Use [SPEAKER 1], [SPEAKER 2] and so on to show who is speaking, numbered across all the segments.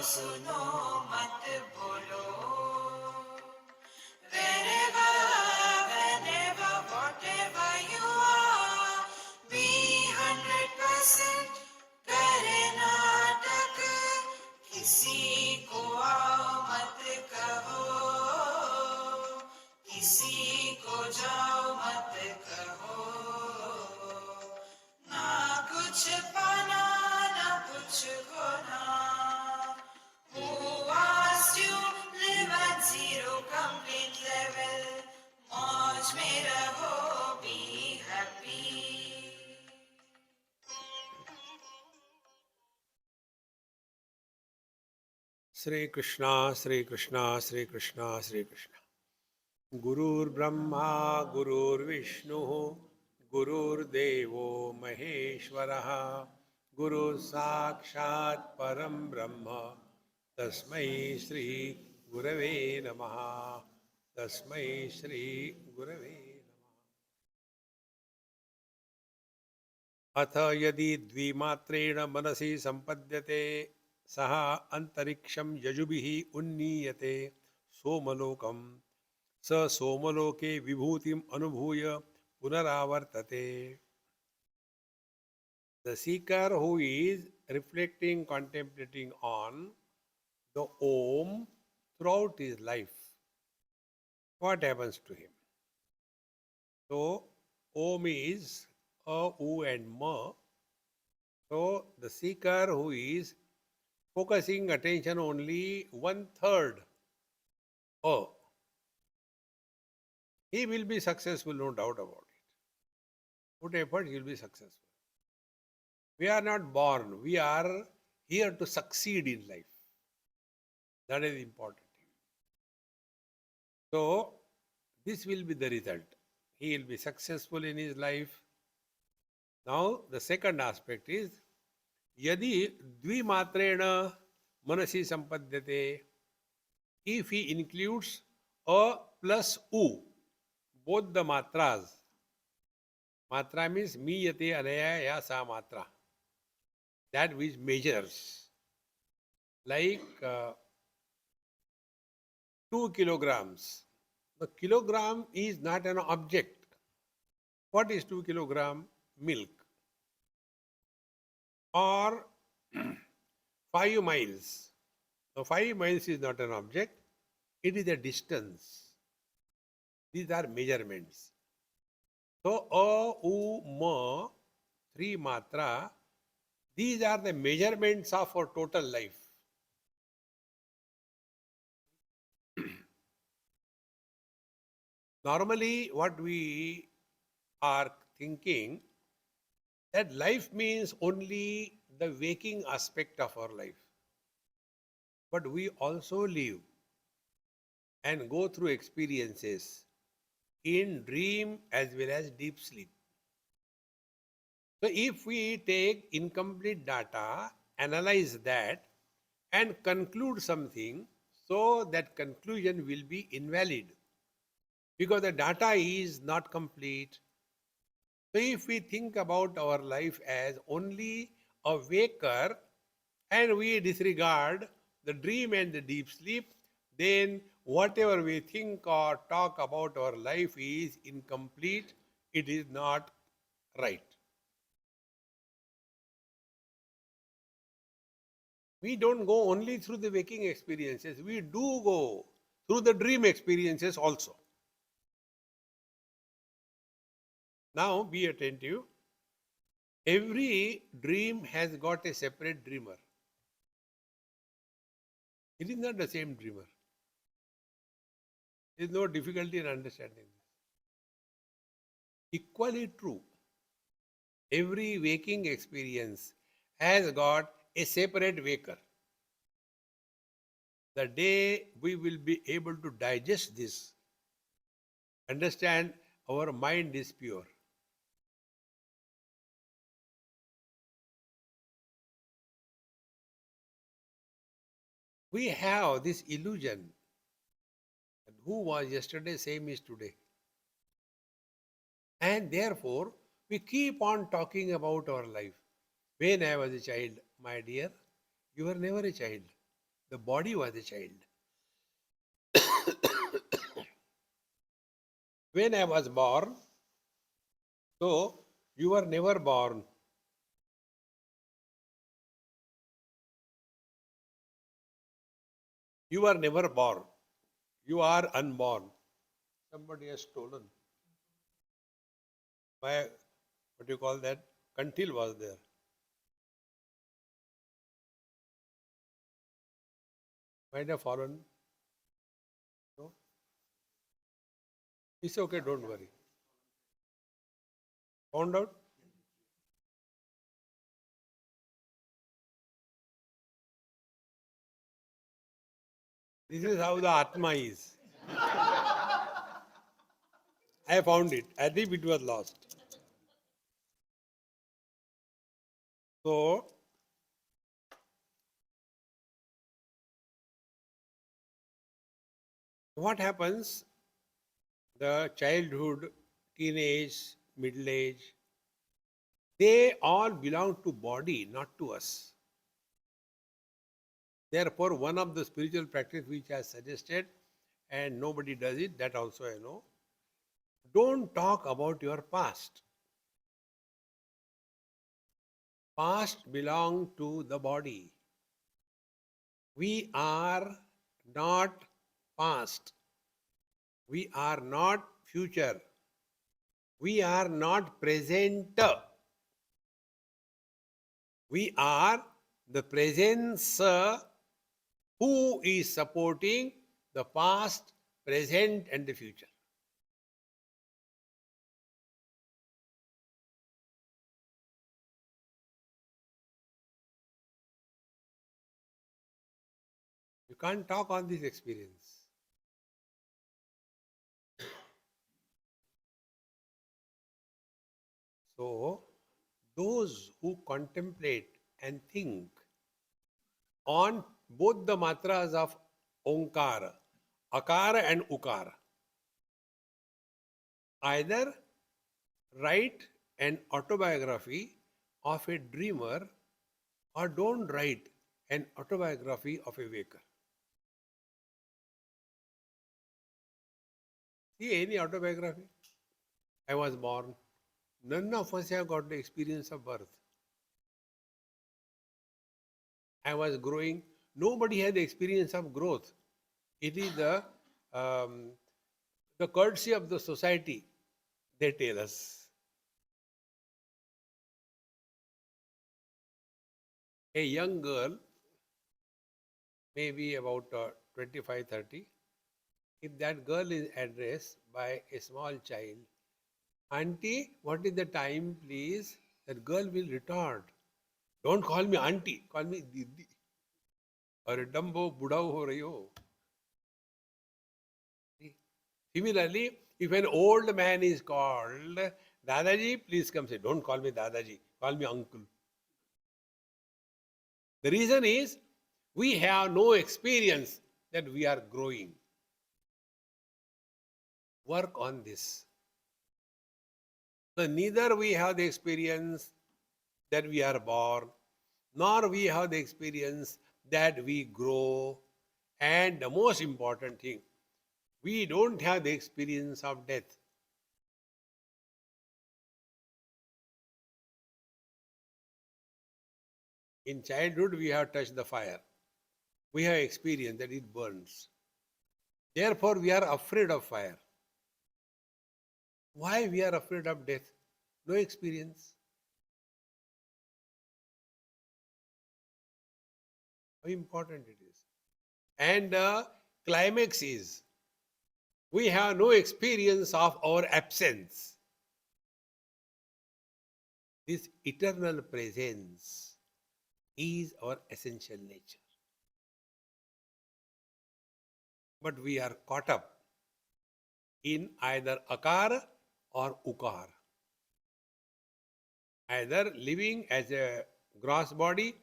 [SPEAKER 1] सुनो मत बोलो. Wherever, whenever, whatever you are, be 100% करे नाटक. किसी को आओ मत कहो, किसी को जाओ मत कहो. ना कुछ पाना ना कुछ खोना. Who asked you live at zero complete level? मौज में रहो, be happy.
[SPEAKER 2] Sri Krishna, Sri Krishna, Sri Krishna, Sri Krishna. Gurur Brahma, Gurur Vishnu, Gurur Devo Maheshwaraha, Guru Sakshat Param Brahma, Tasmai Sri Gurave Namaha, Tasmai Sri Gurave Namaha. Atha yadi dvimatrena manasi sampadyate सह अंतरिक्षम यजुभिः उन्नीयते सोमलोकम स सोमलोके विभूतिम अनुभूय पुनरावर्तते. The seeker who is reflecting, contemplating on the Om throughout his life, what happens to him? So Om is A, U and Ma. So the seeker who is focusing attention only 1/3 he will be successful, no doubt about it. Put effort, he will be successful. We are not born, we are here to succeed in life. That is important. So, this will be the result. He will be successful in his life. Now, the second aspect is Yadi dvimatrena manasi sampadyate. If he includes a plus u, both the matras. Matra means miyate anaya ya sa matra. That which measures. Like 2 kilograms. The kilogram is not an object. What is 2 kilogram? Milk. Or 5 miles. Now 5 miles is not an object, it is a distance. These are measurements. So A, U, Ma, 3 matra, these are the measurements of our total life. Normally what we are thinking that life means only the waking aspect of our life. But we also live and go through experiences in dream as well as deep sleep. So if we take incomplete data, analyze that and conclude something, so that conclusion will be invalid because the data is not complete. So if we think about our life as only a waker and we disregard the dream and the deep sleep, then whatever we think or talk about our life is incomplete, it is not right. We don't go only through the waking experiences, we do go through the dream experiences also. Now be attentive. Every dream has got a separate dreamer. It is not the same dreamer. There is no difficulty in understanding this. Equally true, every waking experience has got a separate waker. The day we will be able to digest this, understand our mind is pure. We have this illusion that who was yesterday, same is today. And therefore, we keep on talking about our life. When I was a child, my dear, you were never a child. The body was a child. When I was born, so you were never born. You were never born. You are unborn. Somebody has stolen. My, what do you call that? Kantil was there. Might have fallen. No? It's okay, don't worry. Found out? This is how the Atma is. I found it as if it was lost. So, what happens? The childhood, teenage, middle age, they all belong to body, not to us. Therefore, one of the spiritual practice which I suggested, and nobody does it, that also I know, don't talk about your past. Past belong to the body. We are not past. We are not future. We are not present. We are the presence who is supporting the past, present, and the future. You can't talk on this experience. So, those who contemplate and think on both the matras of Onkara, Akara and Ukara, either write an autobiography of a dreamer or don't write an autobiography of a waker. See any autobiography? I was born. None of us have got the experience of birth. I was growing. Nobody had the experience of growth. It is the courtesy of the society, they tell us. A young girl, maybe about 25, 30, if that girl is addressed by a small child, Auntie, what is the time, please? That girl will retort. Don't call me auntie, call me Didi. Or dumbo, budao ho rahi ho. Similarly, if an old man is called Dadaji, please come say, don't call me Dadaji, call me uncle. The reason is, we have no experience that we are growing. Work on this. So neither we have the experience that we are born, nor we have the experience that we grow. And the most important thing, we don't have the experience of death. In childhood, we have touched the fire. We have experienced that it burns. Therefore, we are afraid of fire. Why we are afraid of death? No experience. How important it is. And the climax is, we have no experience of our absence. This eternal presence is our essential nature. But we are caught up in either akar or ukar. Either living as a gross body.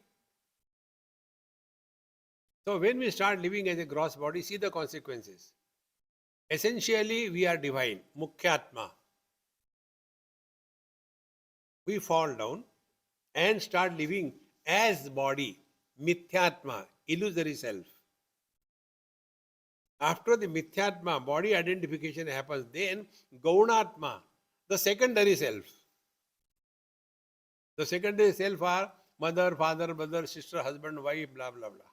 [SPEAKER 2] So when we start living as a gross body, see the consequences. Essentially, we are divine, Mukhyatma. We fall down and start living as body, Mithyatma, illusory self. After the Mithyatma, body identification happens, then Gaunatma, the secondary self. The secondary self are mother, father, brother, sister, husband, wife, blah, blah, blah.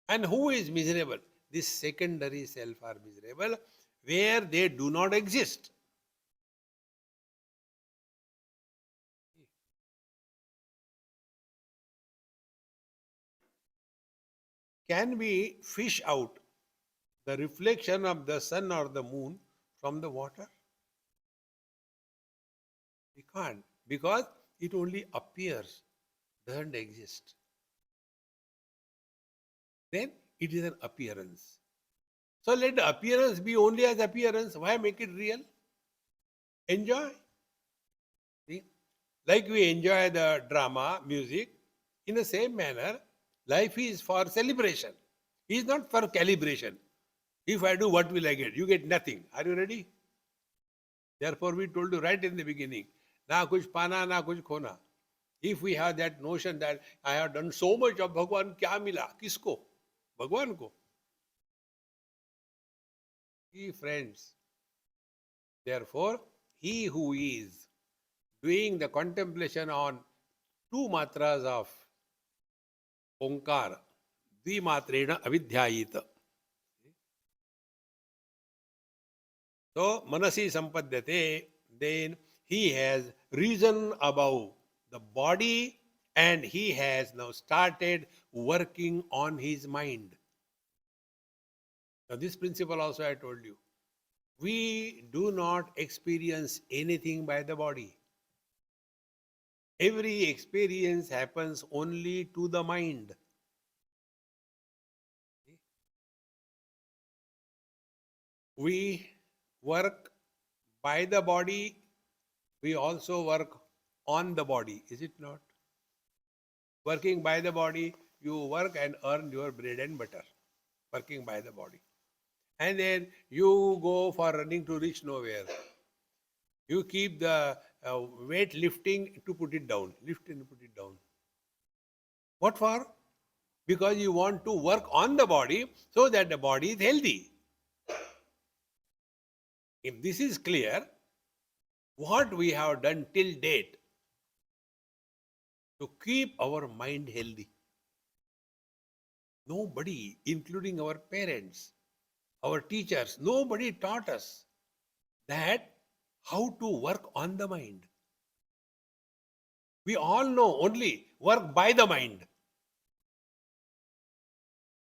[SPEAKER 2] And who is miserable? This secondary self are miserable, where they do not exist. Can we fish out the reflection of the sun or the moon from the water? We can't, because it only appears, doesn't exist. Then it is an appearance. So let the appearance be only as appearance. Why make it real? Enjoy. See? Like we enjoy the drama, music, in the same manner, life is for celebration. It is not for calibration. If I do, what will I get? You get nothing. Are you ready? Therefore, we told you right in the beginning, na kuch pana, na kuch khona. If we have that notion that I have done so much of Bhagwan, kya mila? Kisko? Bhagwan ko. See, friends, therefore, he who is doing the contemplation on two matras of Onkar, Dvimatrena avidhyayita. So, Manasi Sampadhyate, then he has reason above the body and he has now started working on his mind. Now, this principle also I told you. We do not experience anything by the body. Every experience happens only to the mind. We work by the body, we also work on the body, is it not? Working by the body, you work and earn your bread and butter, working by the body. And then you go for running to reach nowhere. You keep the weight lifting to put it down, lift and put it down. What for? Because you want to work on the body so that the body is healthy. If this is clear, what we have done till date to keep our mind healthy. Nobody, including our parents, our teachers, nobody taught us that how to work on the mind. We all know only work by the mind.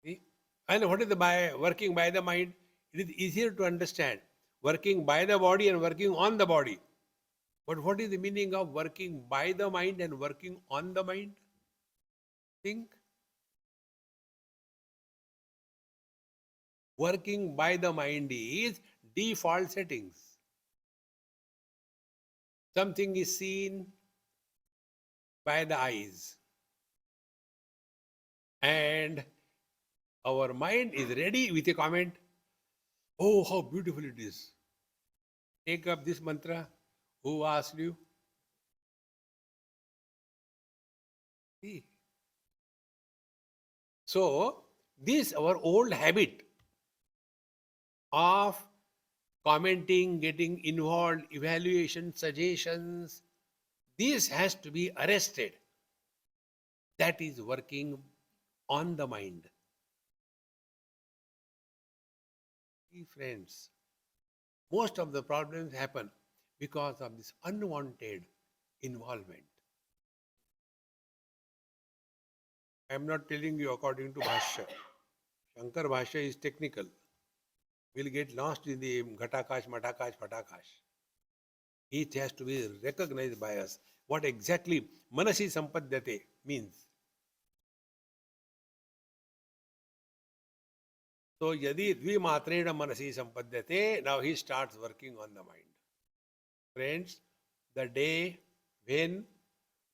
[SPEAKER 2] See? And what is the working by the mind? It is easier to understand. Working by the body and working on the body. But what is the meaning of working by the mind and working on the mind? Think. Working by the mind is default settings. Something is seen by the eyes. And our mind is ready with a comment. Oh, how beautiful it is. Take up this mantra. Who asked you? See. So, this our old habit of commenting, getting involved, evaluation, suggestions, this has to be arrested. That is working on the mind. See, friends, most of the problems happen because of this unwanted involvement. I am not telling you according to Bhashya. Shankar Bhashya is technical. We'll get lost in the Ghatakash, Matakash, Patakash. It has to be recognized by us. What exactly Manasi Sampadhyate means. So, yadi dvimatrena manasi sampadhyate, now he starts working on the mind. Friends, the day when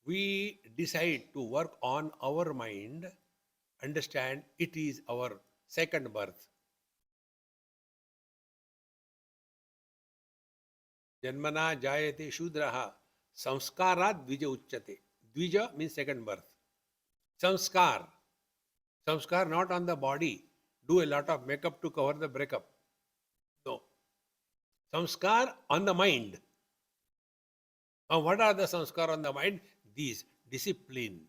[SPEAKER 2] we decide to work on our mind, understand it is our second birth. Janmana jayate shudraha samskarat dvija uchyate. Dvija means second birth. Samskar. Samskar not on the body, do a lot of makeup to cover the breakup. No. Samskar on the mind. And what are the samskar on the mind? These discipline.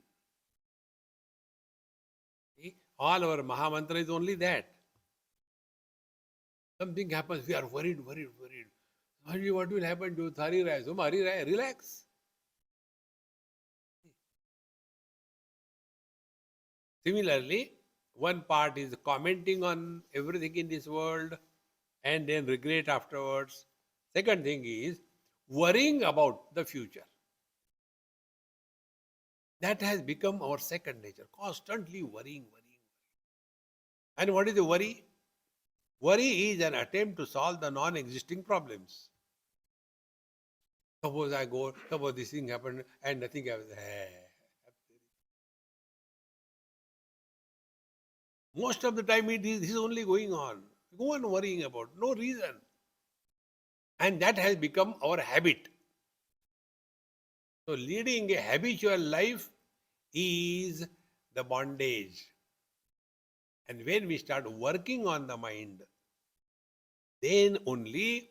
[SPEAKER 2] See? All our Mahamantra is only that. Something happens, we are worried. What will happen to Hari Rai? So, Hari Rai, relax. Similarly, one part is commenting on everything in this world and then regret afterwards. Second thing is worrying about the future. That has become our second nature, constantly worrying. And what is the worry? Worry is an attempt to solve the non-existing problems. Suppose this thing happened and nothing happens. Most of the time this is only going on. Go on worrying about, no reason. And that has become our habit. So leading a habitual life is the bondage. And when we start working on the mind, then only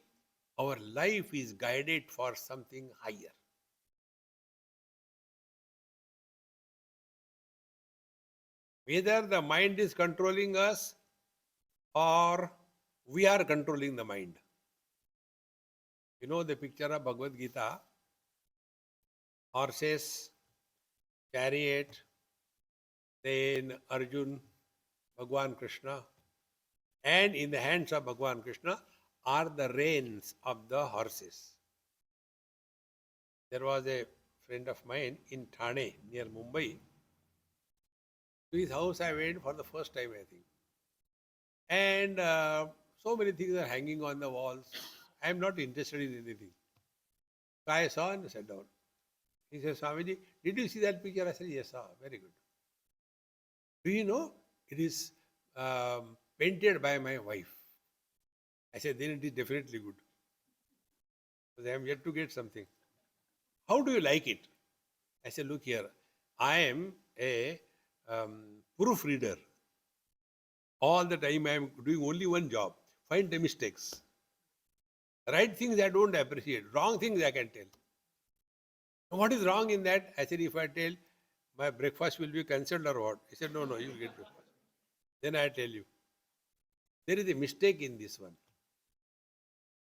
[SPEAKER 2] our life is guided for something higher. Whether the mind is controlling us or we are controlling the mind. You know the picture of Bhagavad Gita, horses, chariot, then Arjun, Bhagwan Krishna, and in the hands of Bhagwan Krishna are the reins of the horses. There was a friend of mine in Thane near Mumbai. To his house I went for the first time, I think. And so many things are hanging on the walls. I am not interested in anything. So I saw and sat down. He said, Swamiji, did you see that picture? I said, yes, sir. Very good. Do you know, it is painted by my wife. I said, then it is definitely good. Because I am yet to get something. How do you like it? I said, look here, I am a proofreader. All the time I am doing only one job, find the mistakes. Right things I don't appreciate, wrong things I can tell. What is wrong in that? I said, if I tell my breakfast will be cancelled or what? He said, no, you will get breakfast. Then I tell you, there is a mistake in this one.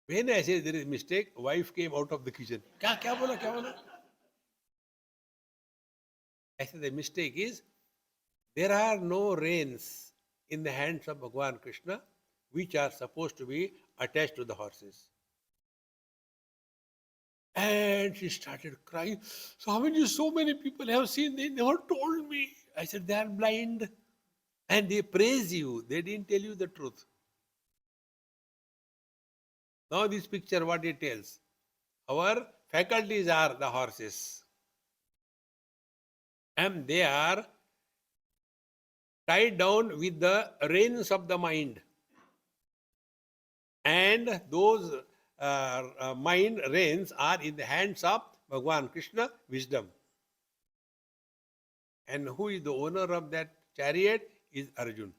[SPEAKER 2] When I say there is a mistake, wife came out of the kitchen. Kya bola? I said, the mistake is, there are no reins in the hands of Bhagwan Krishna which are supposed to be attached to the horses. And she started crying. Swamiji, so many people have seen, they never told me. I said, they are blind. And they praise you. They didn't tell you the truth. Now this picture, what it tells? Our faculties are the horses. And they are tied down with the reins of the mind. And those mind reins are in the hands of Bhagwan Krishna, wisdom. And who is the owner of that chariot is Arjun.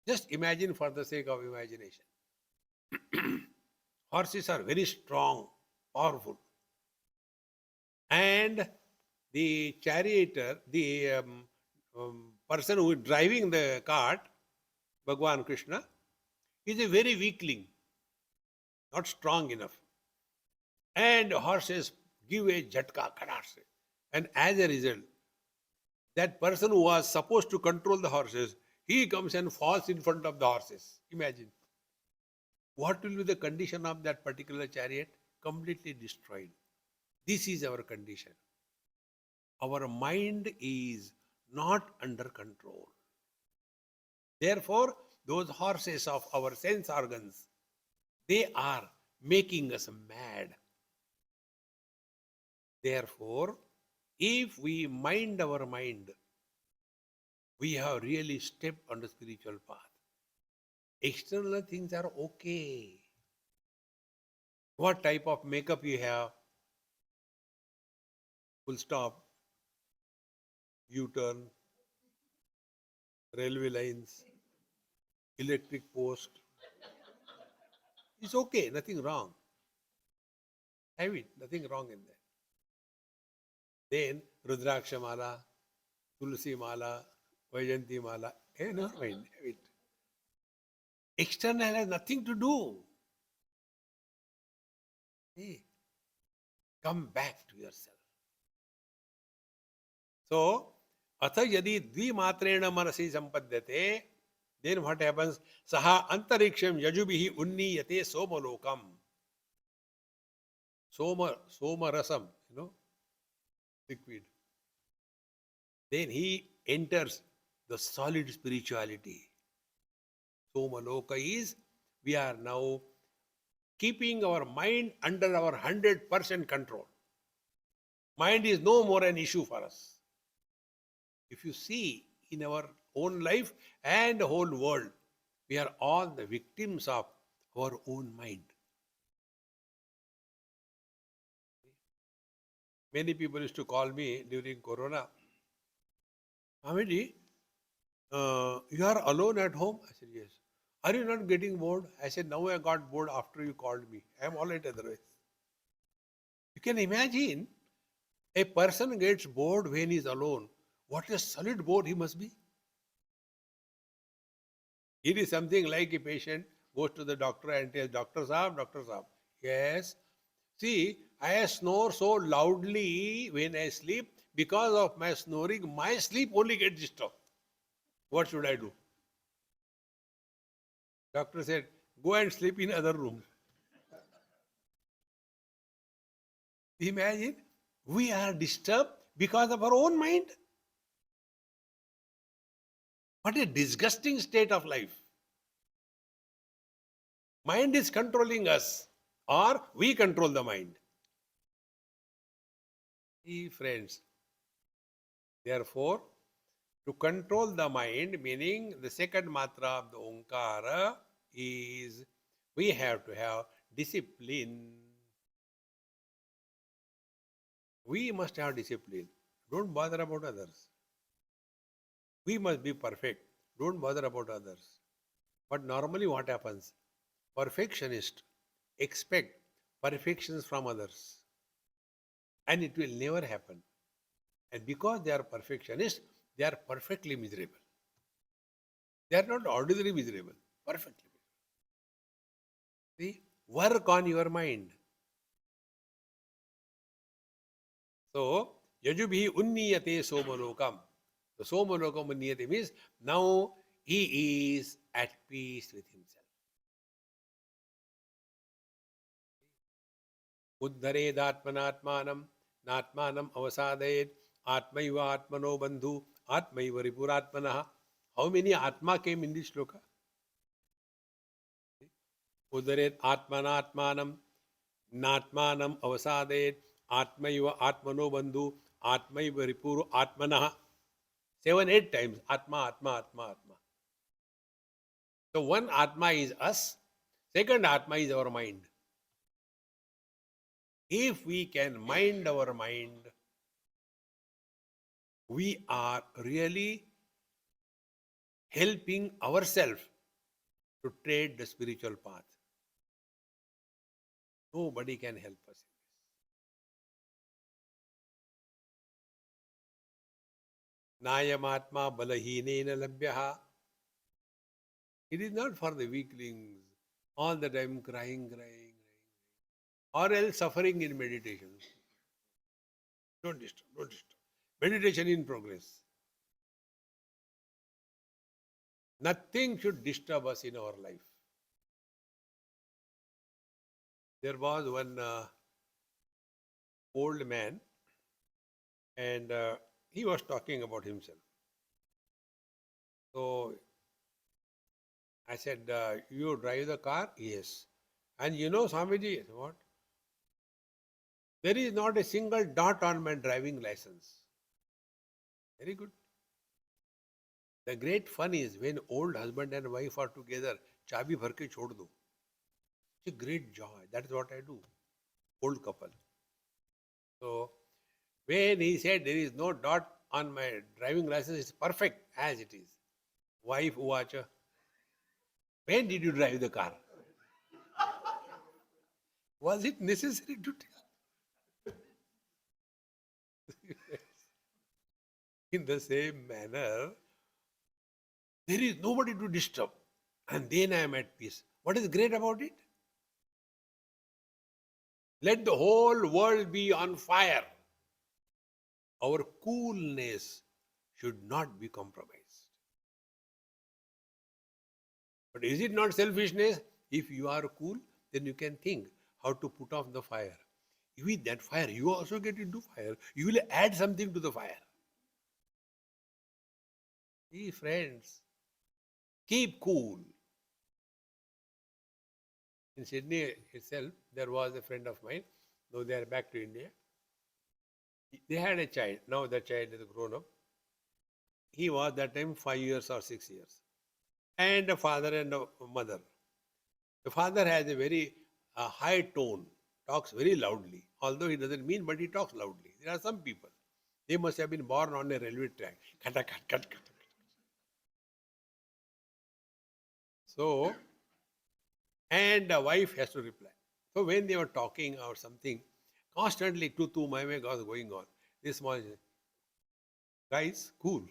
[SPEAKER 2] Just imagine for the sake of imagination. Horses are very strong, powerful. And the charioteer, the person who is driving the cart, Bhagwan Krishna, is a very weakling, not strong enough. And horses give a jhatka, kadarse. And as a result, that person who was supposed to control the horses, he comes and falls in front of the horses. Imagine. What will be the condition of that particular chariot? Completely destroyed. This is our condition. Our mind is not under control. Therefore, those horses of our sense organs, they are making us mad. Therefore, if we mind our mind, we have really stepped on the spiritual path. External things are okay. What type of makeup you have? Full stop, U-turn, railway lines, electric post. It's okay, nothing wrong. Have it, nothing wrong in that. Then Rudraksha Mala, Tulsi Mala, Vajanti Mala, no mind, have it. External has nothing to do. Hey, come back to yourself. So, अथ यदि द्विमात्रेण मनसि संपद्यते, then what happens? Saha antariksham yajubihi unniyate somalokam. Soma rasam, liquid. Then he enters the solid spirituality. Somaloka is, we are now keeping our mind under our 100% control. Mind is no more an issue for us. If you see in our own life and the whole world, we are all the victims of our own mind. Many people used to call me during Corona, Swamiji, you are alone at home? I said, yes. Are you not getting bored? I said, now I got bored after you called me. I am all right otherwise. You can imagine a person gets bored when he is alone. What a solid bored he must be. It is something like a patient goes to the doctor and tells, Doctor Saab, yes. See, I snore so loudly when I sleep. Because of my snoring, my sleep only gets disturbed. What should I do? Doctor said, go and sleep in other room. Imagine, we are disturbed because of our own mind. What a disgusting state of life. Mind is controlling us, or we control the mind. See, friends, therefore, to control the mind, meaning the second matra of the Omkara, is we have to have discipline. We must have discipline. Don't bother about others. We must be perfect. Don't bother about others. But normally what happens? Perfectionists expect perfections from others. And it will never happen. And because they are perfectionists, they are perfectly miserable. They are not ordinarily miserable, perfectly miserable. See, work on your mind. So, Yajubhi unniyate somalokam. The somalokam unniyate means now he is at peace with himself. Uddharedatmanatmanam, natmanam avasadayet, atmaiva atmano bandhu, atmaiva ripuratmanaha. How many atma came in this shloka? Uddharet atmanatmanam, natmanam avasadayet, atmaiva atmano bandhu, atmaiva ripuru atmanaha. 7, 8 times. Atma, atma, atma, atma. So one atma is us, second atma is our mind. If we can mind our mind, we are really helping ourselves to tread the spiritual path. Nobody can help us in this. Nayamatma balahinena labhyaha. It is not for the weaklings, all the time crying, or else suffering in meditation. Don't disturb, don't disturb. Meditation in progress. Nothing should disturb us in our life. There was one old man, and he was talking about himself. So I said, you drive the car? Yes. And you know, Swamiji, what? There is not a single dot on my driving license. Very good. The great fun is when old husband and wife are together, chabi bhar ke chhod do. It's a great joy. That is what I do. Old couple. So when he said there is no dot on my driving license, it's perfect as it is. Wife uvacha. When did you drive the car? Was it necessary to tell? In the same manner, there is nobody to disturb. And then I am at peace. What is great about it? Let the whole world be on fire. Our coolness should not be compromised. But is it not selfishness? If you are cool, then you can think how to put off the fire. With that fire, you also get into fire. You will add something to the fire. See, friends, keep cool. In Sydney itself, there was a friend of mine, though they are back to India. They had a child. Now the child is grown up. He was that time 5 years or 6 years. And a father and a mother. The father has a very high tone, talks very loudly. Although he doesn't mean, but he talks loudly. There are some people. They must have been born on a railway track. Kata, kat, kat, kat. So, and the wife has to reply. So when they were talking or something, constantly tu my was going on. This small guys, cool.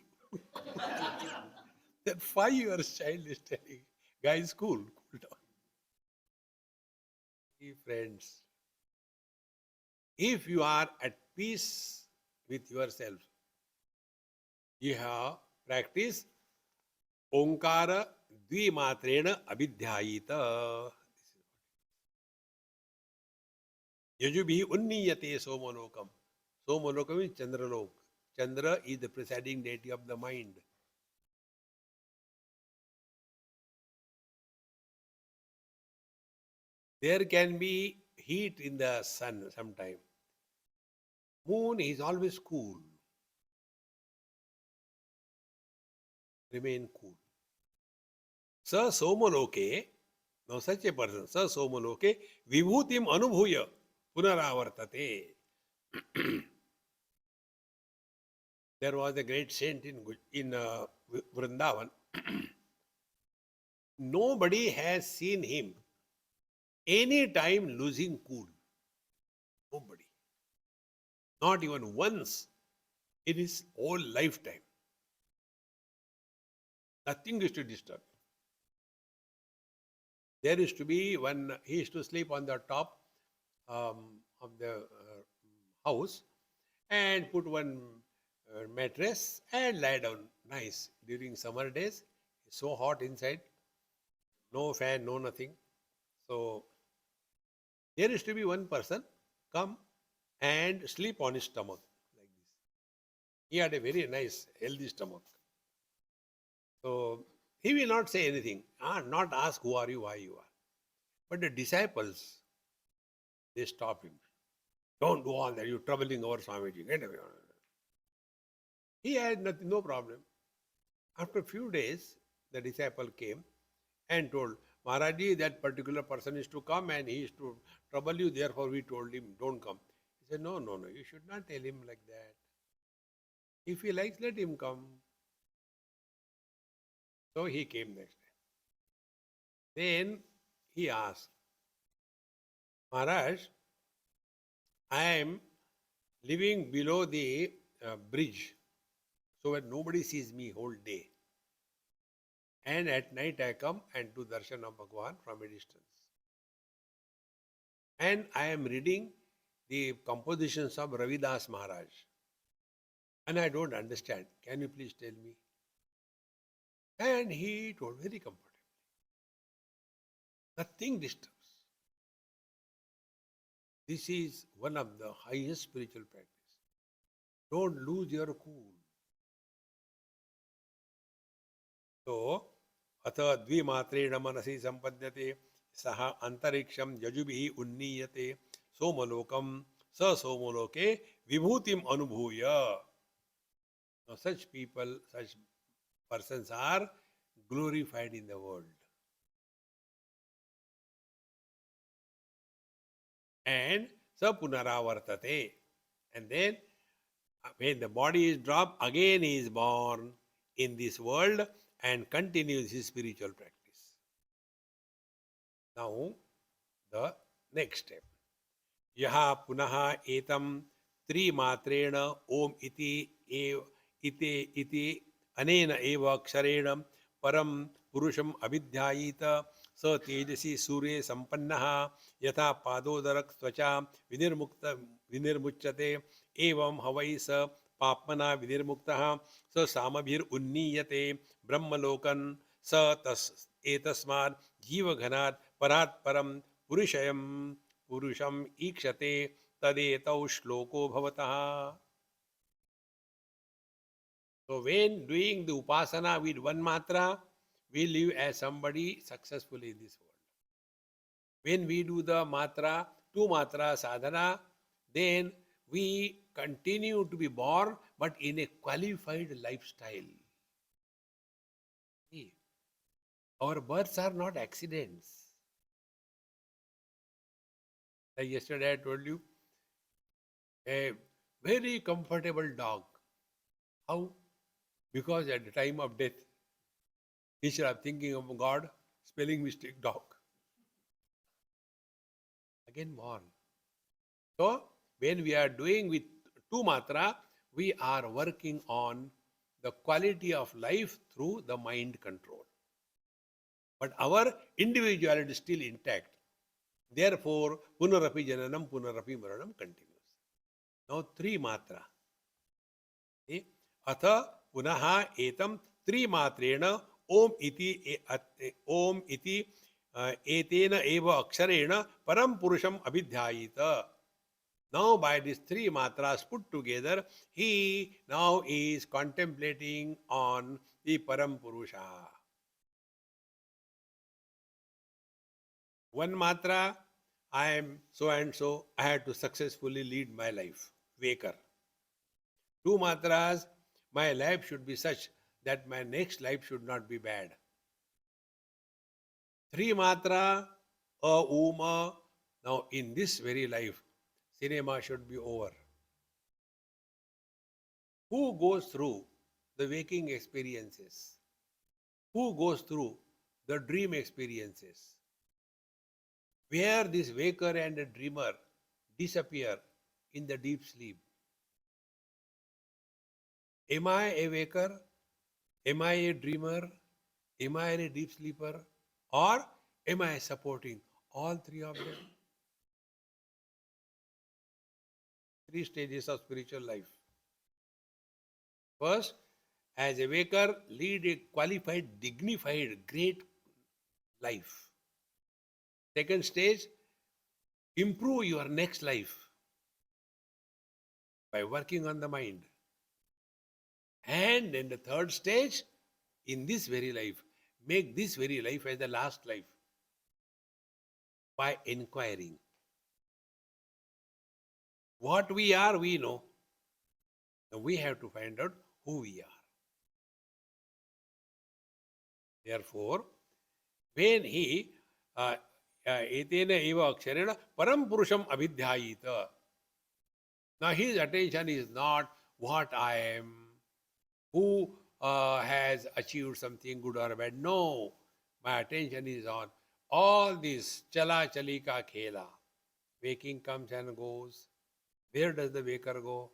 [SPEAKER 2] That 5 years child is telling, guys, cool down. Hey, friends, if you are at peace with yourself, you have practiced Onkara Dvimatrena Abhidhyayita. Yajubhi Unniyate Somalokam. Somalokam is Chandralok. Chandra is the presiding deity of the mind. There can be heat in the sun sometime. Moon is always cool. Remain cool. Sa Somaloke, now such a person, Sa Somaloke, Vibhutim Anubhuya Punaravartate. There was a great saint in Vrindavan. Nobody has seen him any time losing cool. Nobody. Not even once in his whole lifetime. Nothing is to disturb. There used to be one, he used to sleep on the top of the house and put one mattress and lie down nice during summer days. It's so hot inside, no fan, no nothing. So there used to be one person come and sleep on his stomach like this. He had a very nice, healthy stomach. So he will not say anything, not ask who are you, why you are. But the disciples, they stop him. Don't do all that, you're troubling our Swamiji. Get away. He had nothing, no problem. After a few days, the disciple came and told, Maharaji, that particular person is to come and he is to trouble you, therefore we told him, don't come. He said, no, you should not tell him like that. If he likes, let him come. So he came next time. Then he asked, Maharaj, I am living below the bridge, so that nobody sees me whole day. And at night I come and do darshan of Bhagwan from a distance. And I am reading the compositions of Ravidas Maharaj. And I don't understand. Can you please tell me? And he told very comfortably. Nothing disturbs. This is one of the highest spiritual practice. Don't lose your cool. So, atha dvimatrena manasi sampadhyate saha antariksham jajubhi unniyate somalokam sa somaloke vibhutim anubhuya. Now such people, such persons are glorified in the world. And sa punaravartate. And then when the body is dropped, again he is born in this world and continues his spiritual practice. Now, the next step. Yaha punaha etam trimatrena om iti anena eva aksharena param purusham abhidhyayita sa tejasi surya sampannaha yatha padodarak tvacha vinirmuchyate evam havai sa papmana vinirmuktaha sa samabhir unniyate brahmalokan sa etasmad जीवघनात् परात् परम पुरुषयम पुरुषम ईक्षते तदेतौ श्लोको भवतः. So when doing the upasana with one matra, we live as somebody successful in this world. When we do the matra, two matra sadhana, then we continue to be born but in a qualified lifestyle. See, our births are not accidents. Like yesterday I told you, a very comfortable dog. How? Because at the time of death, instead of thinking of God, spelling mistake dog. Again born. So when we are doing with two matra, we are working on the quality of life through the mind control. But our individuality is still intact. Therefore, punarapi jananam, punarapi maranam continues. Now three matra. अथ पुनः एतम त्रिमात्रेण ओम इति एतेन एव अक्षरेण परम पुरुषम अभिध्यायित. Now by these three matras put together, he now is contemplating on the Param Purusha. One matra, I am so and so, I had to successfully lead my life. Waker. Two matras, my life should be such that my next life should not be bad. Three matra, uma. Now in this very life, cinema should be over. Who goes through the waking experiences? Who goes through the dream experiences? Where this waker and a dreamer disappear in the deep sleep. Am I a waker? Am I a dreamer? Am I a deep sleeper? Or am I supporting all three of them? Three stages of spiritual life. First, as a waker, lead a qualified, dignified, great life. Second stage, improve your next life by working on the mind. And in the third stage, in this very life, make this very life as the last life by inquiring. What we are, we know. Now we have to find out who we are. Therefore, when he etena eva aksharena param purusham abhidhyayita. Now his attention is not what I am, who has achieved something good or bad. No, my attention is on all this chala chalika khela. Waking comes and goes. Where does the waker go?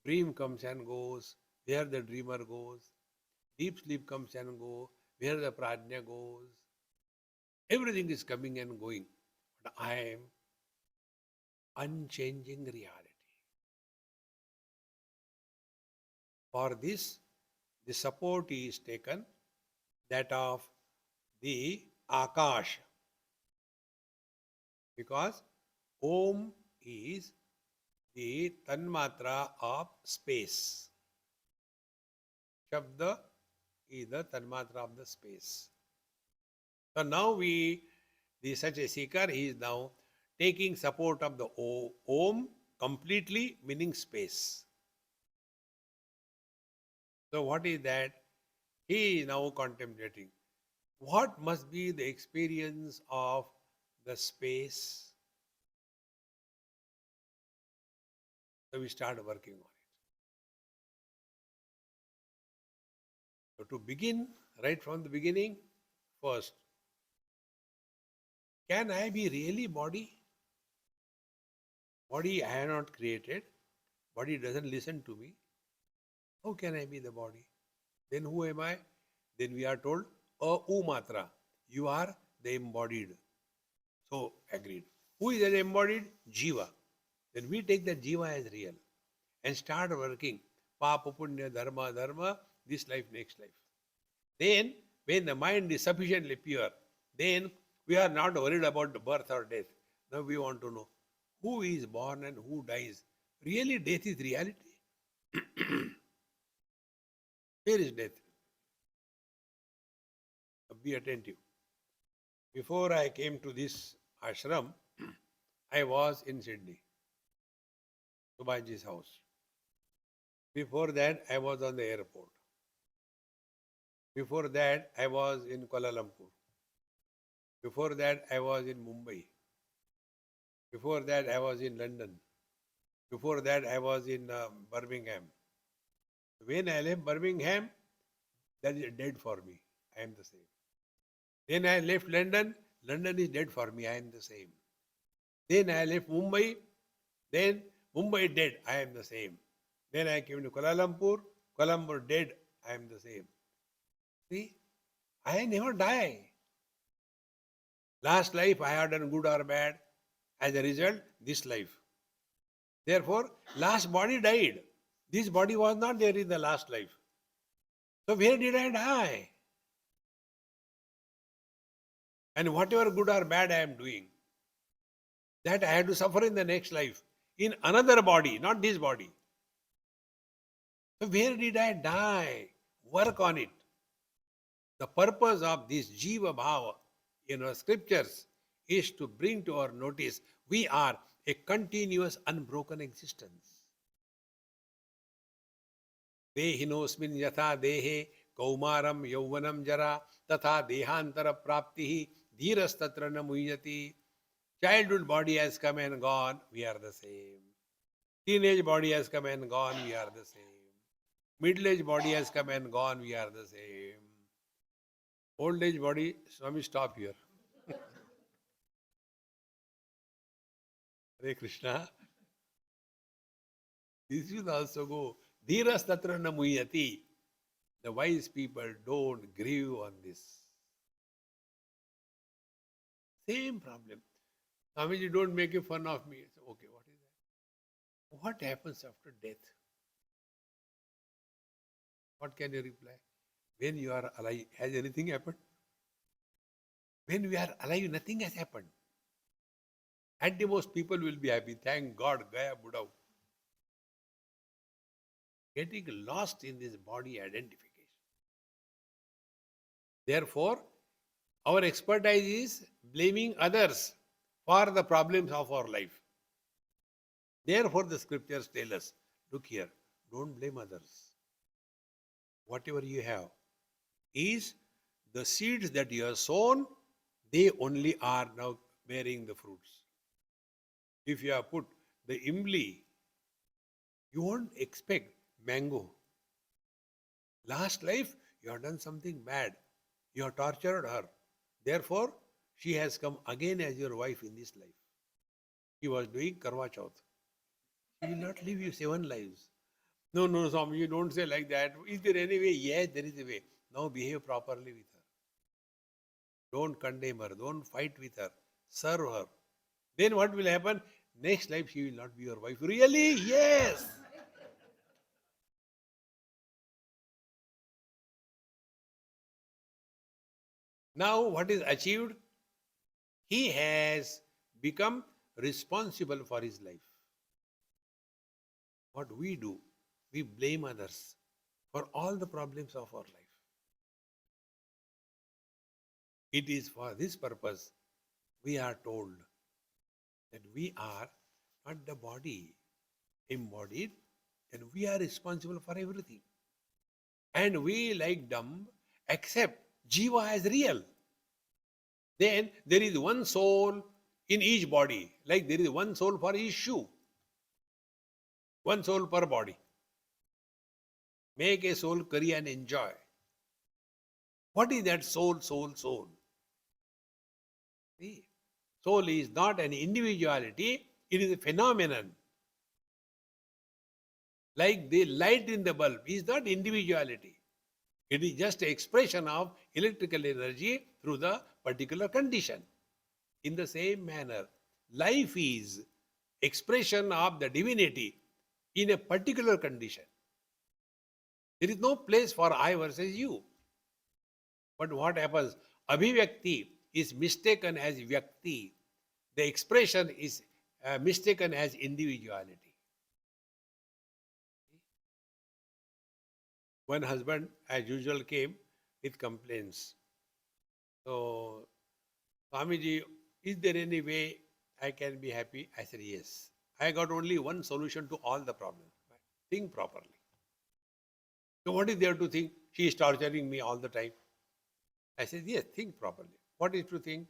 [SPEAKER 2] Dream comes and goes. Where the dreamer goes. Deep sleep comes and goes. Where the prajna goes. Everything is coming and going. But I am unchanging reality. For this, the support is taken, that of the Akash. Because Om is the Tanmatra of space. Shabda is the Tanmatra of the space. So now such a seeker is now taking support of the Om completely, meaning space. So what is that? He is now contemplating. What must be the experience of the space? So we start working on it. So to begin, right from the beginning, first, Can I be really body? Body I have not created. Body doesn't listen to me. How can I be the body? Then who am I? Then we are told, U matra. You are the embodied. So agreed. Who is an embodied? Jiva. Then we take that Jiva as real and start working. Papa, Punya, Dharma, Dharma, this life, next life. Then, when the mind is sufficiently pure, then we are not worried about the birth or death. Now we want to know who is born and who dies. Really, death is reality. Where is death? Be attentive. Before I came to this ashram, I was in Sydney, Subhaji's house. Before that, I was on the airport. Before that, I was in Kuala Lumpur. Before that, I was in Mumbai. Before that, I was in London. Before that, I was in Birmingham. When I left Birmingham, that is dead for me. I am the same. Then I left London. London is dead for me. I am the same. Then I left Mumbai. Then Mumbai is dead. I am the same. Then I came to Kuala Lumpur. Kuala Lumpur dead. I am the same. See, I never die. Last life I have done good or bad. As a result, this life. Therefore, last body died. This body was not there in the last life. So where did I die? And whatever good or bad I am doing, that I had to suffer in the next life, in another body, not this body. So where did I die? Work on it. The purpose of this Jiva Bhava in our scriptures is to bring to our notice we are a continuous unbroken existence. Dehinosmin yatha dehe kaumaram yauvanam jara tatha dehantara praptihi dhiras tatra na muyati. Childhood body has come and gone, we are the same. Teenage body has come and gone, we are the same. Middle-aged body has come and gone, we are the same. Old age body, Swami, stop here. Hare Krishna. This will also go. Dhiras tatra na muyati. The wise people don't grieve on this. Same problem. Swamiji, don't make a fun of me. Say, okay, what is that? What happens after death? What can you reply? When you are alive, has anything happened? When we are alive, nothing has happened. At the most, people will be happy. Thank God, Gaya Buddha. Getting lost in this body identification. Therefore, our expertise is blaming others for the problems of our life. Therefore, the scriptures tell us, look here, don't blame others. Whatever you have is the seeds that you have sown, they only are now bearing the fruits. If you have put the imli, you won't expect mango. Last life, you have done something bad. You have tortured her. Therefore, she has come again as your wife in this life. She was doing Karwa Chauth. She will not live you 7 lives. No, no, Swami, you don't say like that. Is there any way? Yes, there is a way. Now behave properly with her. Don't condemn her. Don't fight with her. Serve her. Then what will happen? Next life she will not be your wife. Really? Yes. Now what is achieved? He has become responsible for his life. What we do, we blame others for all the problems of our life. It is for this purpose we are told that we are not the body embodied and we are responsible for everything. And we, like dumb, accept Jiva as real. Then there is one soul in each body, like there is one soul for each shoe. One soul per body. Make a soul curry and enjoy. What is that soul, soul, soul? See, Soul is not an individuality, it is a phenomenon. Like the light in the bulb is not individuality. It is just an expression of electrical energy through the particular condition. In the same manner, life is expression of the divinity in a particular condition. There is no place for I versus you. But what happens? Abhivyakti is mistaken as vyakti. The expression is mistaken as individuality. One husband, as usual, came with complaints. So, Swamiji, is there any way I can be happy? I said, yes. I got only one solution to all the problems. Think properly. So, what is there to think? She is torturing me all the time. I said, yes, think properly. What is to think?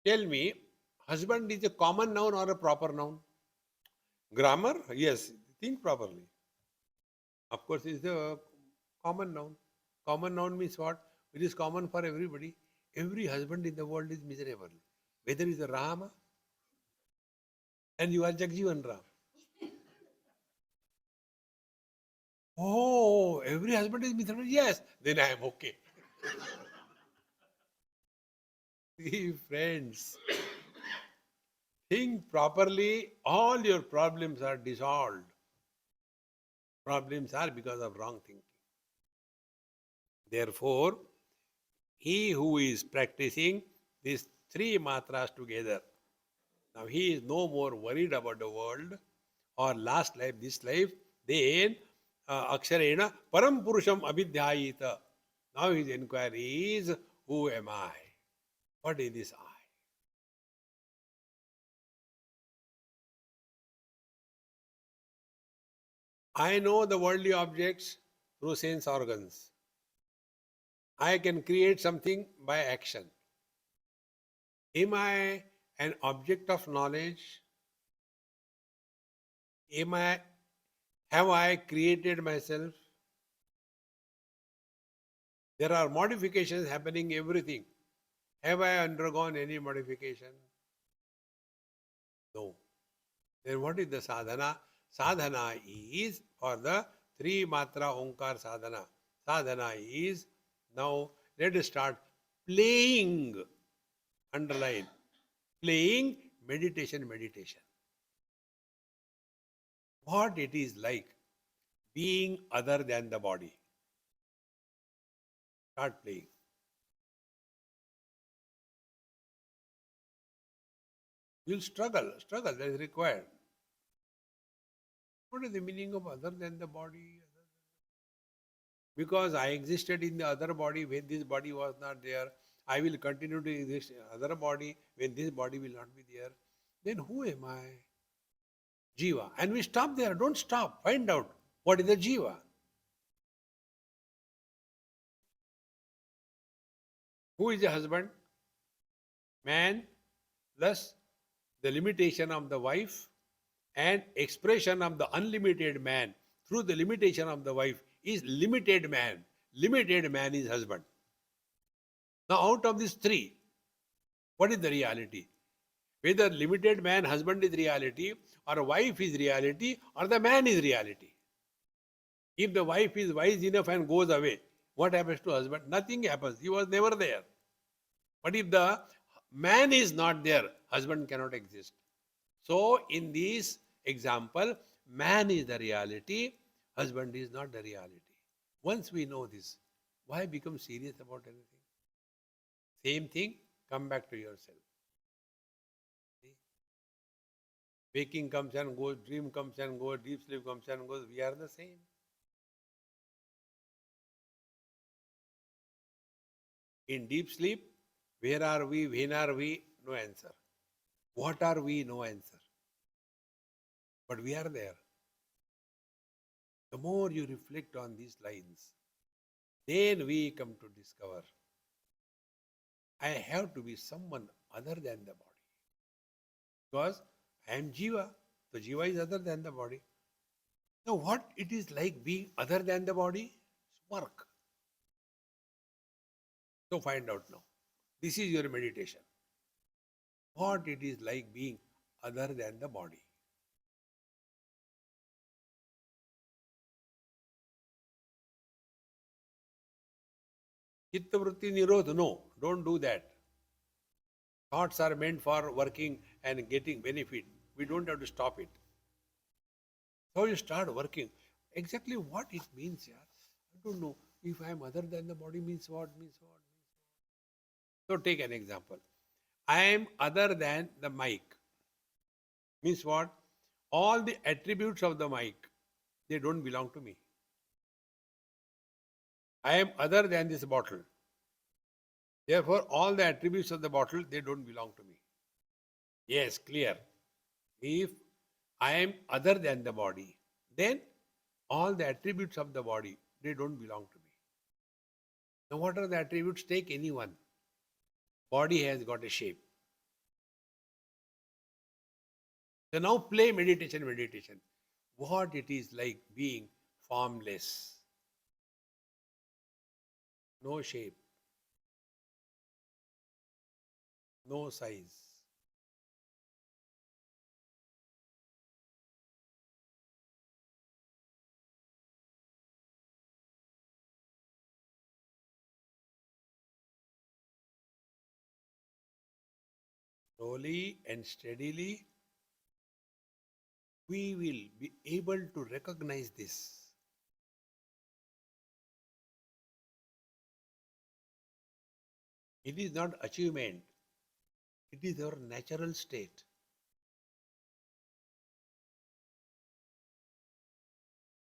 [SPEAKER 2] Tell me, husband is a common noun or a proper noun? Grammar? Yes, think properly. Of course, it's a common noun. Common noun means what? It is common for everybody. Every husband in the world is miserable. Whether it's a Rama and you are Jagjivan Ram. Oh, every husband is miserable? Yes, then I am okay. See, friends, think properly, all your problems are dissolved. Problems are because of wrong thinking. Therefore, he who is practicing these three matras together, now he is no more worried about the world or last life, this life, then Aksharena Param Purusham Abhidhyayita. Now his inquiry is, who am I? What is this I? I know the worldly objects through sense organs. I can create something by action. Am I an object of knowledge? Have I created myself? There are modifications happening everything. Have I undergone any modification? No. Then what is the sadhana? Sadhana is for the three matra onkar sadhana. Sadhana is, now let us start playing, underline, playing meditation. What it is like being other than the body. Start playing. You'll struggle, that is required. What is the meaning of other than the body? Because I existed in the other body when this body was not there. I will continue to exist in other body when this body will not be there. Then who am I? Jiva. And we stop there. Don't stop. Find out what is the Jiva. Who is the husband? Man plus the limitation of the wife and expression of the unlimited man through the limitation of the wife is limited man. Limited man is husband. Now out of these three, what is the reality? Whether limited man, husband is reality, or wife is reality, or the man is reality. If the wife is wise enough and goes away, what happens to husband? Nothing happens. He was never there. But if the man is not there, husband cannot exist. So in this example, man is the reality, husband is not the reality. Once we know this, why become serious about anything? Same thing, come back to yourself. See? Waking comes and goes, dream comes and goes, deep sleep comes and goes, we are the same. In deep sleep, where are we, when are we? No answer. What are we? No answer. But we are there. The more you reflect on these lines, then we come to discover I have to be someone other than the body. Because I am Jiva. So Jiva is other than the body. Now what it is like being other than the body? Work. So find out now. This is your meditation. what it is like being other than the body. Chitta vritti nirodh, no, don't do that. Thoughts are meant for working and getting benefit. We don't have to stop it. So you start working. Exactly what it means, yeah. I don't know. If I am other than the body means what, means what. So take an example. I am other than the mic. Means what? All the attributes of the mic, they don't belong to me. I am other than this bottle. Therefore, all the attributes of the bottle, they don't belong to me. Yes, clear. If I am other than the body, then all the attributes of the body, they don't belong to me. Now, what are the attributes? Take anyone. Body has got a shape. So now play meditation, meditation. What it is like being formless, no shape, no size. Slowly and steadily, we will be able to recognize this. It is not achievement, it is our natural state.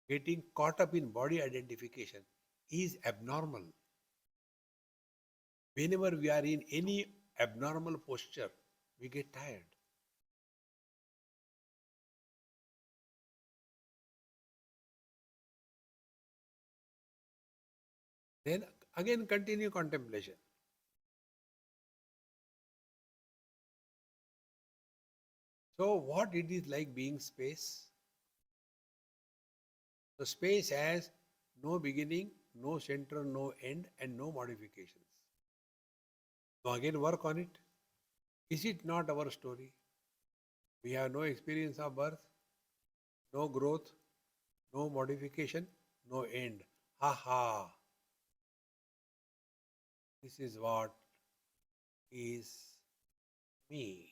[SPEAKER 2] Getting caught up in body identification is abnormal. Whenever we are in any abnormal posture, we get tired. Then again continue contemplation. So what it is like being space? The space has no beginning, no center, no end, and no modifications. Now again work on it. Is it not our story? We have no experience of birth, no growth, no modification, no end. Ha ha. This is what is me.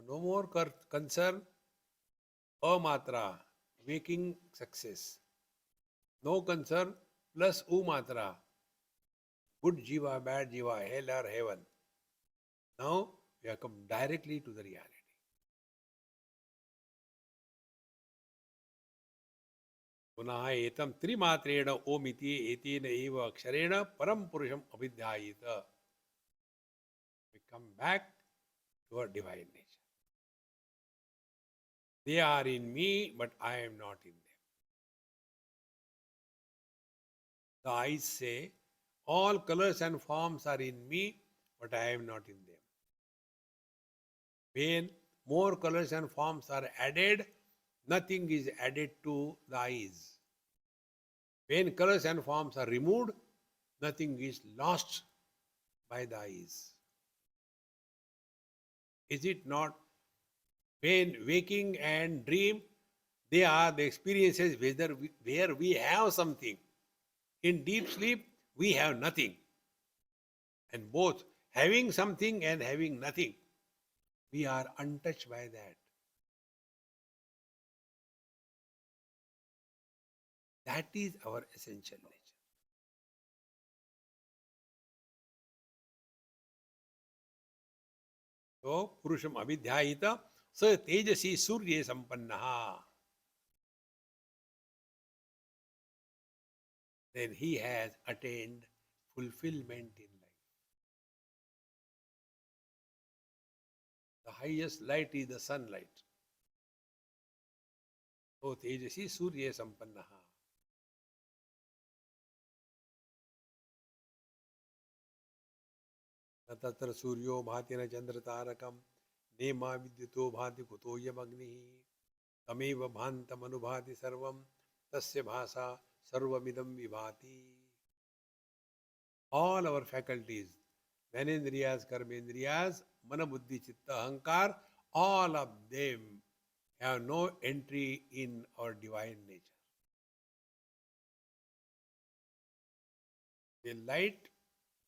[SPEAKER 2] No more concern, amatra, waking success. No concern, plus umatra, good jiva, bad jiva, hell or heaven. Now we have come directly to the reality. पुनः एतम त्रिमात्रेण ओमिति एतेन एव अक्षरेण परम पुरुषम अभिध्यायेत. We come back to our divine nature. They are in me, but I am not in them. The eyes say, all colors and forms are in me, but I am not in them. When more colors and forms are added, nothing is added to the eyes. When colors and forms are removed, nothing is lost by the eyes. Is it not? When waking and dream, they are the experiences where we have something. In deep sleep, we have nothing. And both having something and having nothing, we are untouched by that. That is our essential nature. So, Purusham Abhidhyayita, Sa Tejasi Surya Sampannaha. Then he has attained fulfillment in life. The highest light is the sunlight. So Tejasi Surya Sampannaha. न तत्र सूर्यो भाति न चंद्र तारकम नेमा विद्युतो भाति कुतोयमग्नि तमेव भान्तमनुभाति सर्वम tasya bhasa sarvamidam vibhati. All our faculties, Dhanendriyas, Karmendriyas, Mana Buddhi Chitta Ahankar, all of them have no entry in our divine nature. The light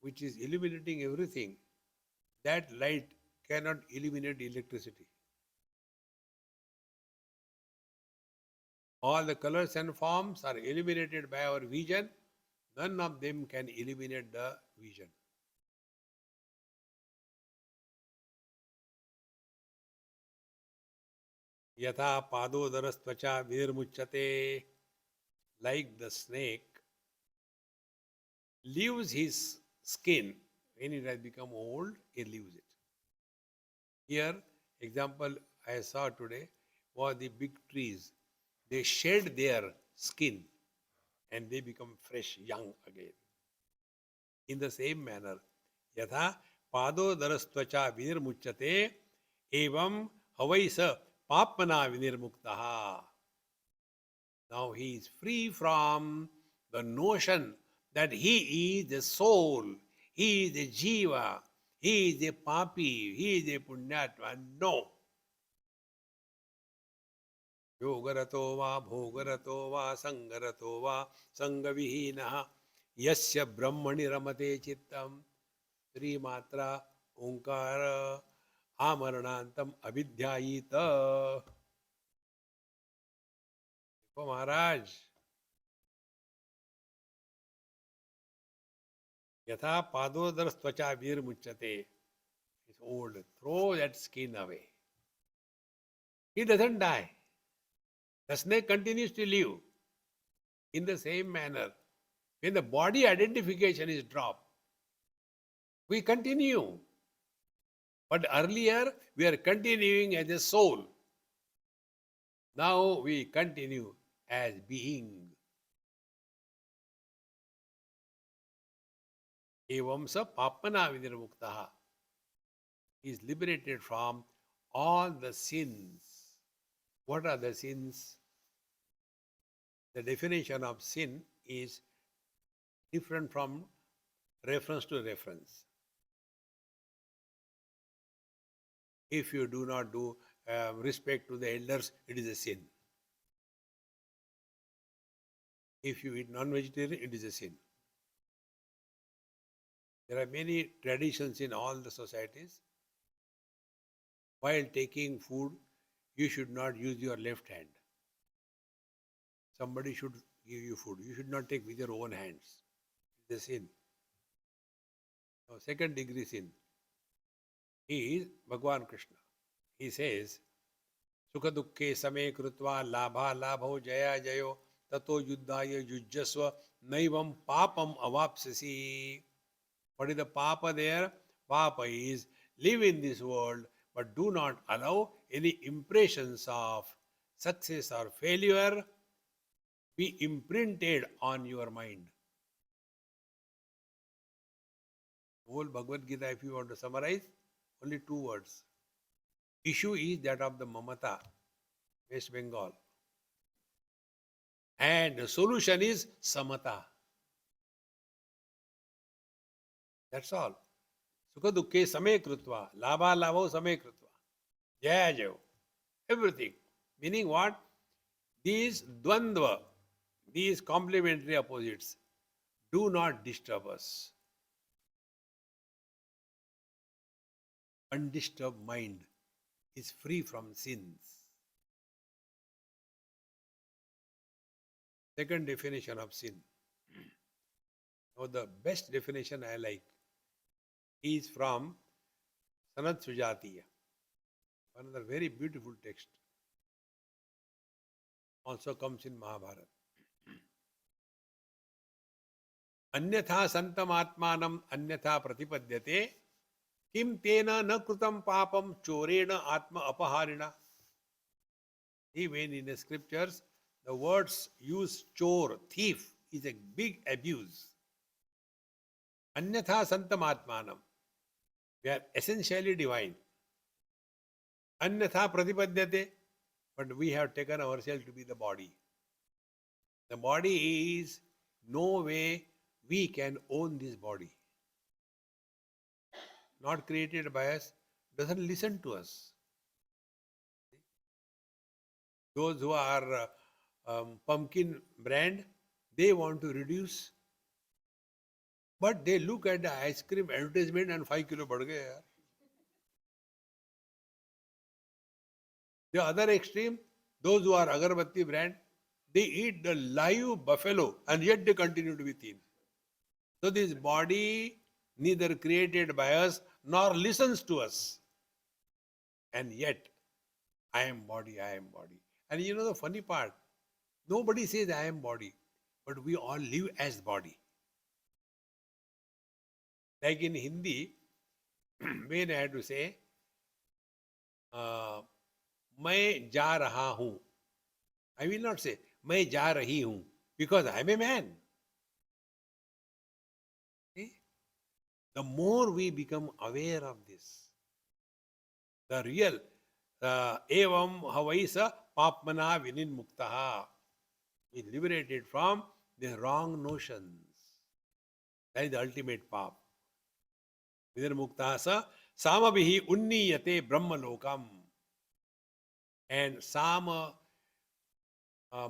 [SPEAKER 2] which is illuminating everything, that light cannot illuminate electricity. All the colors and forms are illuminated by our vision. None of them can illuminate the vision. Yatha padodaras tvacha virmuchate, like the snake leaves his skin when it has become old, he leaves it. Here, example I saw today was the big trees. They shed their skin and they become fresh, young again. In the same manner, yatha padodarastvacha vinirmuchate evam havaisa papana vinirmuktaha. Now he is free from the notion that he is the soul, he is the jiva, he is the papi, he is the punyatma. No. Yogarato va, bhogarato va, sangarato va, sangavihinaha, yasya brahmani ramate chittam, Sri Matra, Onkara, Amaranantam, Abhidyayita. Maharaj, Yatha Padodar Tvacha Vir Muchate. It's old. Throw that skin away. He doesn't die. The snake continues to live. In the same manner, when the body identification is dropped, we continue. But earlier, we are continuing as a soul. Now we continue as being. Evam sa papana vinirmuktaha. He is liberated from all the sins. What are the sins? The definition of sin is different from reference to reference. If you do not do respect to the elders, it is a sin. If you eat non-vegetarian, it is a sin. There are many traditions in all the societies. While taking food, you should not use your left hand. Somebody should give you food. You should not take with your own hands. It's a sin. Now, second degree sin is Bhagavan Krishna. He says, Sukha dukkhe same krutva labha labho jaya jayo tato yuddhaya yujjasva naivam papam avapsasi. What is the papa there? Papa is live in this world, but do not allow any impressions of success or failure be imprinted on your mind. Whole Bhagavad Gita, if you want to summarize, only 2 words. Issue is that of the Mamata, West Bengal. And the solution is Samata. That's all. Sukha dukkhe same krutva, labha labho same krutva, jaya jayo. Everything. Meaning what? These dvandva, these complementary opposites, do not disturb us. Undisturbed mind is free from sins. Second definition of sin. Now the best definition I like is from Sanat Sujatiya. Another very beautiful text. Also comes in Mahabharata. Anyatha santam atmanam anyatha pratipadyate kim tena na krutam papam chorena atma apaharina. Even in the scriptures, the words use chor, thief, is a big abuse. Anyatha santam atmanam. We are essentially divine. Anyatha pratipadyate. But we have taken ourselves to be the body. The body is no way we can own this body. Not created by us, doesn't listen to us. Those who are pumpkin brand, they want to reduce, but they look at the ice cream advertisement and 5 kilo बढ़ गए यार. The other extreme, those who are agarbatti brand, they eat the live buffalo and yet they continue to be thin. So this body neither created by us nor listens to us. And yet, I am body, I am body. And you know the funny part, nobody says I am body, but we all live as body. Like in Hindi, when I had to say, मैं जा रहा हूं, I will not say मैं जा रही हूं, because I am a man. See? The more we become aware of this, the real evam havaisa papmana vininmuktaha is liberated from the wrong notions. That is the ultimate pap. Vininmuktaha sa samabihi unniyate brahmalokam. And sama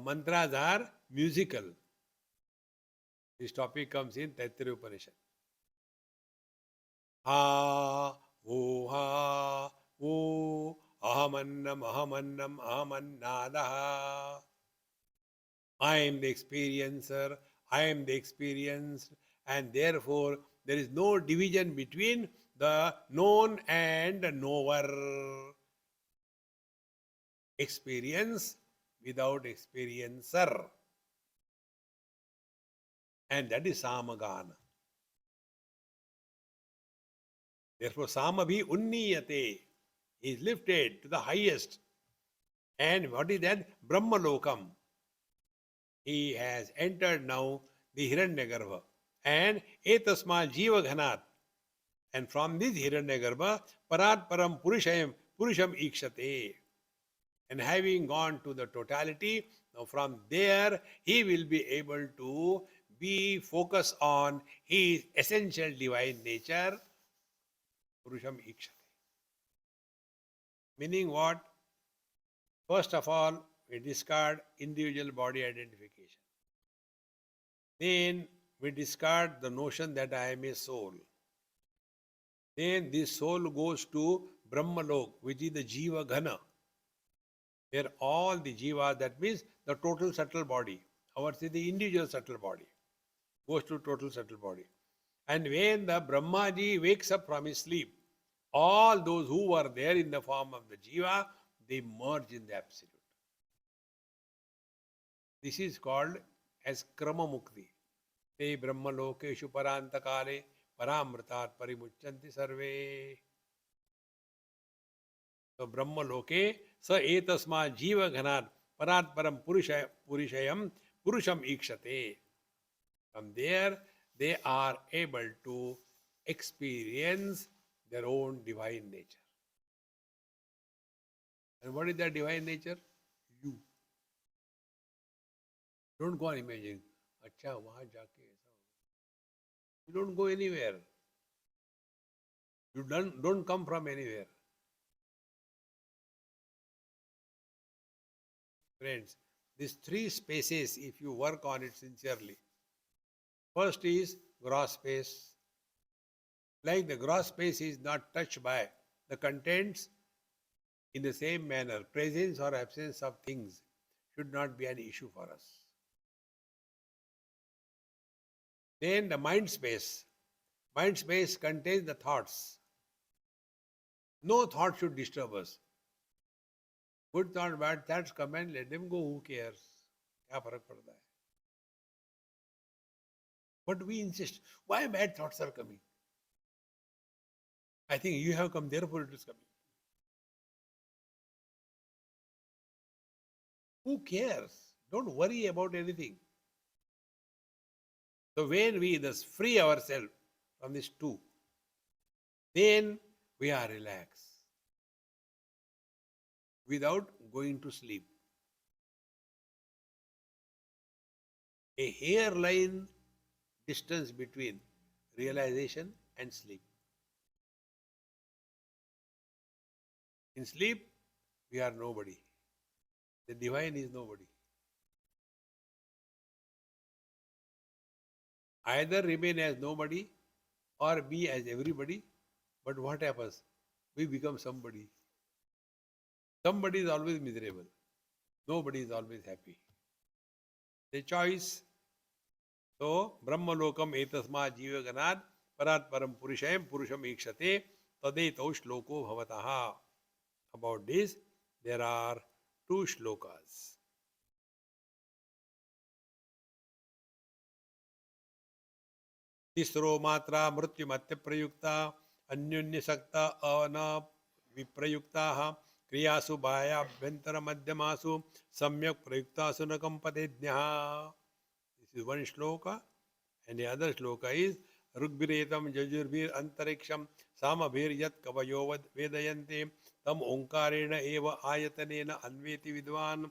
[SPEAKER 2] mantras are musical. This topic comes in Taittiriya Upanishad. Ha, wo, ahamannam, ahamannam, ahamannadaha. I am the experiencer, I am the experienced, and therefore there is no division between the known and knower. Experience without experiencer. And that is samagana. Therefore, samabhi unniyate is lifted to the highest. And what is that? Brahmalokam. He has entered now the Hiranyagarbha. And etasma jiva ghanat. And from this Hiranyagarbha, parat param purusham ikshate. And having gone to the totality, now from there he will be able to be focused on his essential divine nature, purusham ikshate. Meaning what? First of all, we discard individual body identification. Then we discard the notion that I am a soul. Then this soul goes to Brahmalok, which is the Jiva Ghana, where all the Jiva, that means the total subtle body, ours is the individual subtle body, goes to total subtle body. And when the Brahmaji wakes up from his sleep, all those who were there in the form of the Jiva, they merge in the Absolute. This is called as Krama Mukti. Te Brahma Lokeshu Parantakale Paramritat Parimuchanti Sarve. So Brahma Loke Sa Etasma Jiva Ghanat Parat Param Purushayam Purusham Ikshate. From there, they are able to experience their own divine nature. And what is that divine nature? You. Don't go and imagine, अच्छा वहाँ जाके ऐसा होगा. You don't go anywhere. You don't come from anywhere. Friends, these three spaces, if you work on it sincerely, first is gross space. Like the gross space is not touched by the contents in the same manner, presence or absence of things should not be an issue for us. Then the mind space. Mind space contains the thoughts. No thought should disturb us. Good thought, bad thoughts come and let them go. Who cares? क्या फर्क पड़ता है? But we insist. Why bad thoughts are coming? I think you have come, therefore it is coming. Who cares? Don't worry about anything. So when we thus free ourselves from these two, then we are relaxed without going to sleep. a hairline distance between realization and sleep. In sleep, we are nobody. The divine is nobody. Either remain as nobody or be as everybody. But what happens? We become somebody. Somebody is always miserable. Nobody is always happy. The choice. So, Brahmalokam etasma jivaganad parat param purushayam purusham ikshate tadetau shloko bhavataha. About this, there are two shlokas. तिस्रो मात्रा मृत्युमत्य प्रयुक्ता अन्योन्य सक्ता अन विप्रयुक्ता क्रियासु बाह्याभ्यंतर मध्यमासु सम्यक प्रयुक्तासु न कंपतेज्ञः. This is one shloka, and the other shloka is ऋग्भिरेतं यजुर्भिर अंतरिक्षं सामभिर यत् कवयो वेदयन्ते तम ओंकारेण एव आयतनेन अन्वेति विद्वान्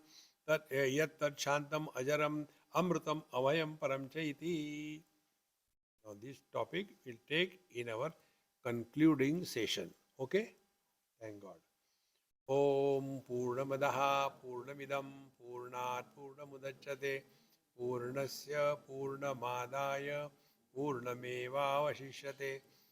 [SPEAKER 2] तत् यत् तत् शान्तम् अजरम् अमृतम् अभयं परं च इति. Now this topic we'll take in our concluding session. Okay? Thank God. Om Purnamadaha Purnamidam Purnat Purnamudachyate Purnasya Purnamadaya Purnameva Vashishyate